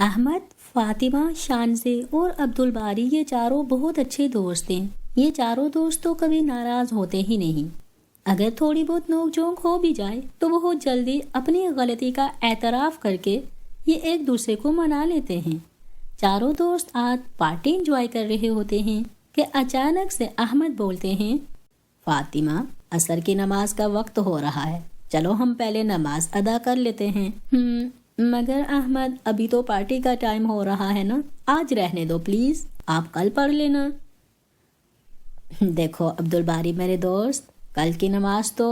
احمد، فاطمہ، شانزے اور عبدالباری یہ چاروں بہت اچھے دوست ہیں۔ یہ چاروں دوست تو کبھی ناراض ہوتے ہی نہیں۔ اگر تھوڑی بہت نوک جھونک ہو بھی جائے تو بہت جلدی اپنی غلطی کا اعتراف کر کے یہ ایک دوسرے کو منا لیتے ہیں۔ چاروں دوست آج پارٹی انجوائے کر رہے ہوتے ہیں کہ اچانک سے احمد بولتے ہیں، فاطمہ، عصر کی نماز کا وقت ہو رہا ہے، چلو ہم پہلے نماز ادا کر لیتے ہیں۔ مگر احمد، ابھی تو پارٹی کا ٹائم ہو رہا ہے نا، آج رہنے دو پلیز، آپ کل پڑھ لینا۔ دیکھو عبدالباری میرے دوست، کل کی نماز تو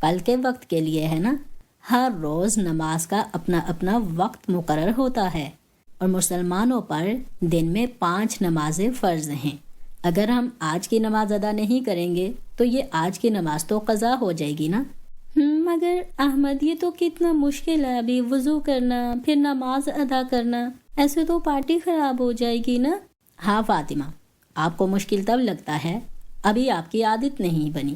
کل کے وقت کے لیے ہے نا۔ ہر روز نماز کا اپنا اپنا وقت مقرر ہوتا ہے اور مسلمانوں پر دن میں 5 نمازیں فرض ہیں۔ اگر ہم آج کی نماز ادا نہیں کریں گے تو یہ آج کی نماز تو قضا ہو جائے گی نا۔ مگر احمد، یہ تو کتنا مشکل ہے، ابھی وضو کرنا پھر نماز ادا کرنا، ایسے تو پارٹی خراب ہو جائے گی نا۔ ہاں فاطمہ، آپ کو مشکل تب لگتا ہے ابھی آپ کی عادت نہیں بنی،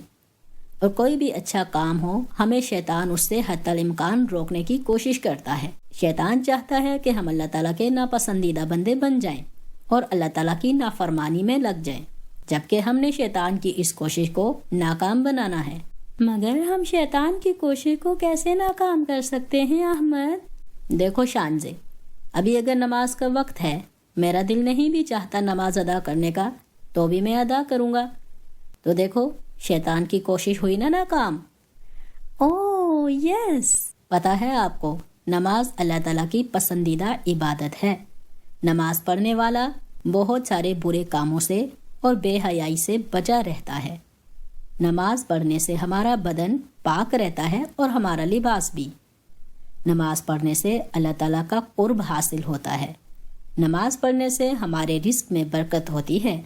اور کوئی بھی اچھا کام ہو ہمیں شیطان اس سے حتی الامکان روکنے کی کوشش کرتا ہے۔ شیطان چاہتا ہے کہ ہم اللہ تعالیٰ کے ناپسندیدہ بندے بن جائیں اور اللہ تعالیٰ کی نافرمانی میں لگ جائیں، جبکہ ہم نے شیطان کی اس کوشش کو ناکام بنانا ہے۔ مگر ہم شیطان کی کوشش کو کیسے ناکام کر سکتے ہیں احمد؟ دیکھو شانزے، ابھی اگر نماز کا وقت ہے، میرا دل نہیں بھی چاہتا نماز ادا کرنے کا، تو بھی میں ادا کروں گا، تو دیکھو شیطان کی کوشش ہوئی نا ناکام۔ اوہ یس، پتہ ہے آپ کو، نماز اللہ تعالیٰ کی پسندیدہ عبادت ہے۔ نماز پڑھنے والا بہت سارے برے کاموں سے اور بے حیائی سے بچا رہتا ہے۔ نماز پڑھنے سے ہمارا بدن پاک رہتا ہے اور ہمارا لباس بھی۔ نماز پڑھنے سے اللہ تعالیٰ کا قرب حاصل ہوتا ہے۔ نماز پڑھنے سے ہمارے رزق میں برکت ہوتی ہے۔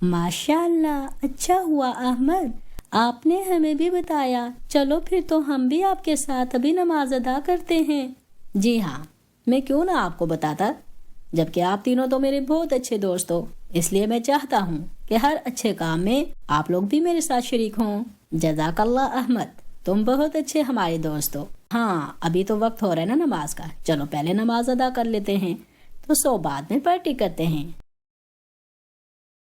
ماشاء اللہ، اچھا ہوا احمد، آپ نے ہمیں بھی بتایا، چلو پھر تو ہم بھی آپ کے ساتھ ابھی نماز ادا کرتے ہیں۔ جی ہاں، میں کیوں نہ آپ کو بتاتا، جبکہ آپ تینوں تو میرے بہت اچھے دوست ہو، اس لیے میں چاہتا ہوں کہ ہر اچھے کام میں آپ لوگ بھی میرے ساتھ شریک ہوں۔ جزاک اللہ احمد، تم بہت اچھے ہمارے دوست ہو۔ ہاں، ابھی تو وقت ہو رہا ہے نا نماز کا، چلو پہلے نماز ادا کر لیتے ہیں، تو بعد میں پارٹی کرتے ہیں۔